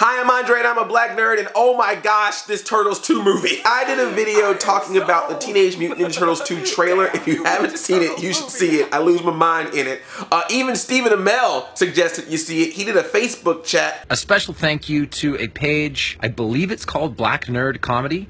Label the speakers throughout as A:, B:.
A: Hi, I'm Andre and I'm a black nerd, and oh my gosh, this Turtles 2 movie. I did a video talking about the Teenage Mutant Ninja Turtles 2 trailer. If you haven't seen it, you should see it. I lose my mind in it. Even Stephen Amell suggested you see it. He did a Facebook chat.
B: A special thank you to a page, I believe it's called Black Nerd Comedy,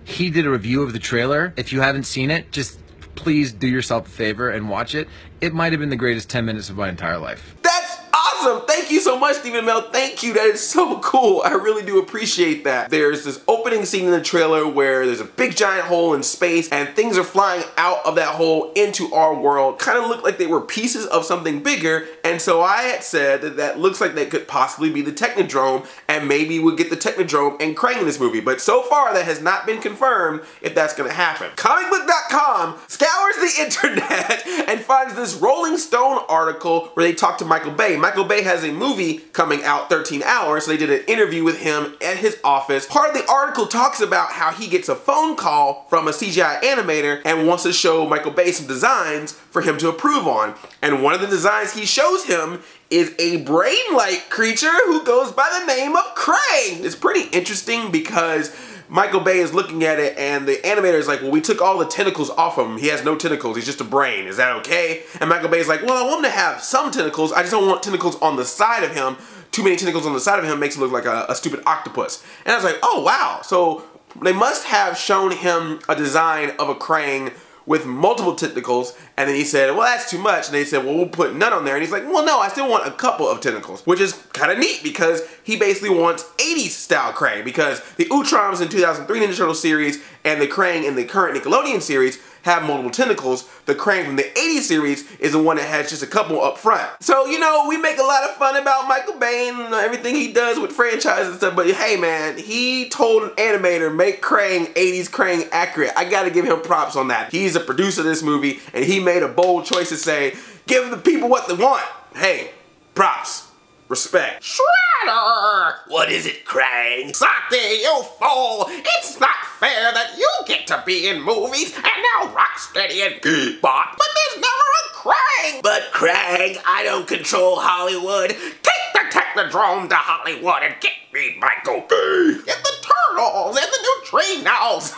B: he did a review of the trailer. If you haven't seen it, just please do yourself a favor and watch it. It might have been the greatest 10 minutes of my entire life.
A: That's awesome! Thank you so much, Stephen Amell. Thank you. That is so cool. I really do appreciate that. There's this opening scene in the trailer where there's a big giant hole in space and things are flying out of that hole into our world. Kind of looked like they were pieces of something bigger, and so I had said that that looks like they could possibly be the Technodrome, and maybe we'll get the Technodrome and Krang in this movie. But so far, that has not been confirmed if that's going to happen. Comicbook.com scours the internet and finds this Rolling Stone article where they talk to Michael Bay. Michael Bay has a movie coming out, 13 Hours, so they did an interview with him at his office. Part of the article talks about how he gets a phone call from a CGI animator and wants to show Michael Bay some designs for him to approve on. And one of the designs he shows him is a brain-like creature who goes by the name of Krang. It's pretty interesting because Michael Bay is looking at it and the animator is like, well, we took all the tentacles off of him. He has no tentacles. He's just a brain. Is that okay? And Michael Bay is like, well, I want him to have some tentacles. I just don't want tentacles on the side of him. Too many tentacles on the side of him makes him look like a stupid octopus. And I was like, oh, wow. So they must have shown him a design of a Krang with multiple tentacles, and then he said, well, that's too much, and they said, well, we'll put none on there, and he's like, well, no, I still want a couple of tentacles, which is kind of neat, because he basically wants 80s style Krang, because the Utroms in 2003 Ninja Turtle series and the Krang in the current Nickelodeon series have multiple tentacles. The Krang from the 80s series is the one that has just a couple up front. So, you know, we make a lot of fun about Michael Bay and everything he does with franchises and stuff, but hey man, he told an animator, make Krang 80s Krang accurate. I gotta give him props on that. He's a producer of this movie, and he made a bold choice to say, give the people what they want. Hey, props. Respect.
C: Shredder! What is it, Krang? Saki, you fool! It's not fair that you get to be in movies and now Rocksteady and Geek, but there's never a Krang! But Krang, I don't control Hollywood. Take the Technodrome to Hollywood and get me Michael Bay! Get the Turtles and the neutrinos!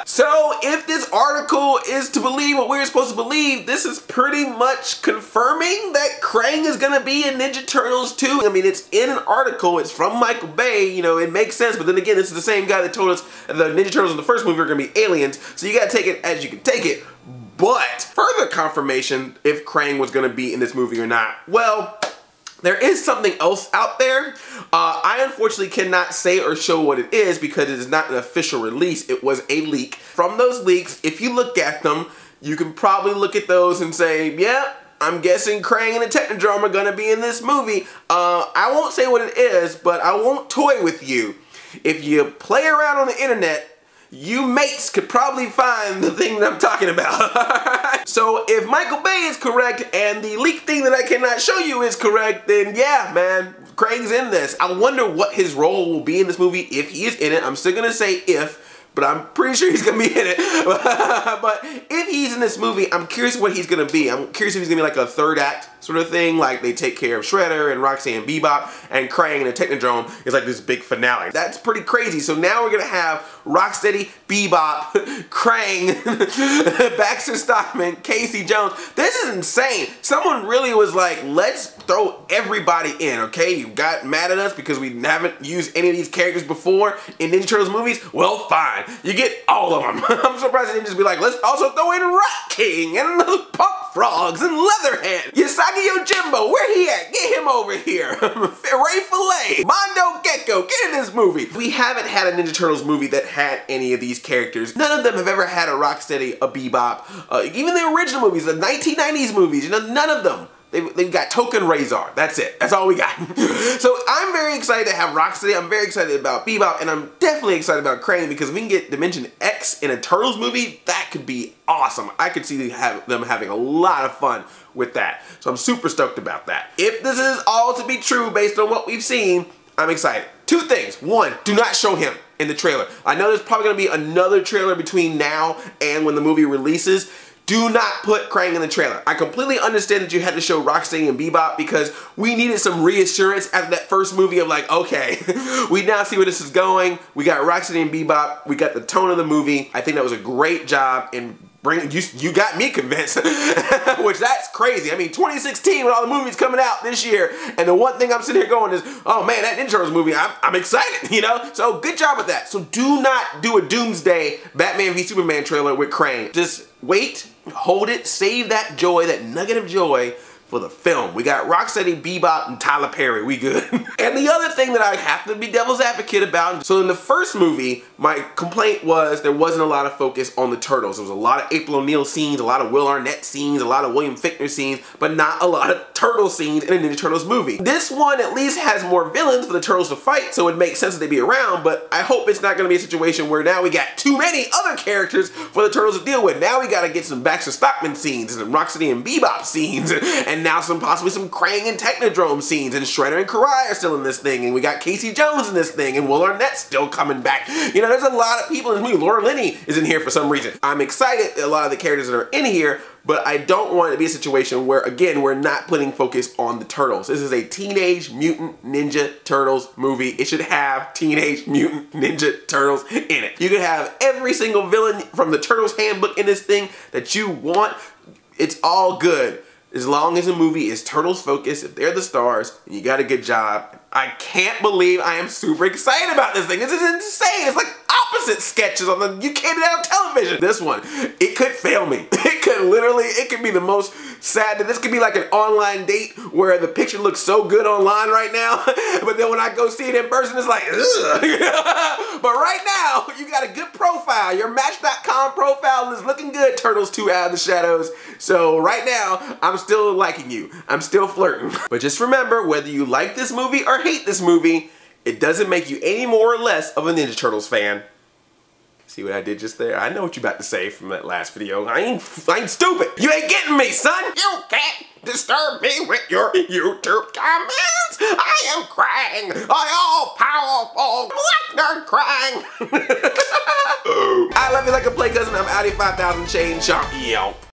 A: So, if this article is to believe what we're supposed to believe, this is pretty much confirming that Krang is gonna be in Ninja Turtles 2. I mean, it's in an article, it's from Michael Bay, you know, it makes sense, but then again, this is the same guy that told us that the Ninja Turtles in the first movie are gonna be aliens, so you gotta take it as you can take it. But, further confirmation if Krang was gonna be in this movie or not, well, there is something else out there. I unfortunately cannot say or show what it is because it is not an official release. It was a leak. From those leaks, if you look at them, you can probably look at those and say, yeah, I'm guessing Krang and the Technodrome are gonna be in this movie. I won't say what it is, but I won't toy with you. If you play around on the internet, you mates could probably find the thing that I'm talking about. So if Michael Bay is correct and the leak thing that I cannot show you is correct, then yeah, man, Krang's in this. I wonder what his role will be in this movie if he is in it. I'm still gonna say if, but I'm pretty sure he's gonna be in it. But if he's in this movie, I'm curious what he's gonna be. I'm curious if he's gonna be like a third act sort of thing, like they take care of Shredder and Roxy and Bebop, and Krang and the Technodrome is like this big finale. That's pretty crazy. So now we're gonna have Rocksteady, Bebop, Krang, Baxter Stockman, Casey Jones. This is insane. Someone really was like, let's throw everybody in, okay? You got mad at us because we haven't used any of these characters before in Ninja Turtles movies? Well, fine. You get all of them. I'm surprised they didn't just be like, let's also throw in Rat King and Punk Frogs and Leatherhead. Yasagi Yojimbo, where he at? Get him over here. Ray Fillet, Mondo Gecko, get in this movie. We haven't had a Ninja Turtles movie that had any of these characters. None of them have ever had a Rocksteady, a Bebop, even the original movies, the 1990s movies, you know, none of them. They've got Token Razor. That's it. That's all we got. So I'm very excited to have Rocksteady. I'm very excited about Bebop, and I'm definitely excited about Krang because if we can get Dimension X in a Turtles movie, that could be awesome. I could see them having a lot of fun with that. So I'm super stoked about that. If this is all to be true based on what we've seen, I'm excited. Two things. One, do not show him in the trailer. I know there's probably going to be another trailer between now and when the movie releases. do not put Krang in the trailer. I completely understand that you had to show Rocksteady and Bebop because we needed some reassurance after that first movie of like, okay, we now see where this is going. We got Rocksteady and Bebop. We got the tone of the movie. I think that was a great job in bringing, you got me convinced, which that's crazy. I mean, 2016 with all the movies coming out this year, and the one thing I'm sitting here going is, oh man, that Ninja Turtles movie, I'm excited, you know? So good job with that. So do not do a Doomsday Batman v Superman trailer with Krang. Just wait, hold it, save that joy, that nugget of joy for the film. We got Rocksteady, Bebop, and Tyler Perry. We good. And the other thing that I have to be devil's advocate about, so in the first movie, my complaint was there wasn't a lot of focus on the Turtles. There was a lot of April O'Neil scenes, a lot of Will Arnett scenes, a lot of William Fichtner scenes, but not a lot of Turtle scenes in a Ninja Turtles movie. This one at least has more villains for the Turtles to fight, so it makes sense that they be around, but I hope it's not going to be a situation where now we got too many other characters for the Turtles to deal with. Now we got to get some Baxter Stockman scenes, and some Rocksteady and Bebop scenes, and now possibly some Krang and Technodrome scenes, and Shredder and Karai are still in this thing, and we got Casey Jones in this thing, and Will Arnett's still coming back. You know, there's a lot of people in this movie. Laura Linney is in here for some reason. I'm excited a lot of the characters that are in here, but I don't want it to be a situation where, again, we're not putting focus on the Turtles. This is a Teenage Mutant Ninja Turtles movie. It should have Teenage Mutant Ninja Turtles in it. You could have every single villain from the Turtles handbook in this thing that you want. It's all good. As long as the movie is Turtles focused, if they're the stars, and you got a good job. I can't believe I am super excited about this thing. This is insane. It's like opposite sketches on the, you can't have television. This one, it could fail me. It could literally, it could be the most sad, this could be like an online date where the picture looks so good online right now, but then when I go see it in person, it's like, ugh. But right now, you got a good profile. Your Match.com profile is looking good, Turtles 2 Out of the Shadows. So right now, I'm still liking you. I'm still flirting. But just remember, whether you like this movie or hate this movie, it doesn't make you any more or less of a Ninja Turtles fan. See what I did just there? I know what you about to say from that last video. I ain't stupid. You ain't getting me, son.
C: You can't disturb me with your YouTube comments. I am Krang, all-powerful Black Nerd Krang.
A: I love you like a play cousin. I'm Audi 5000 chain chomp. Yo.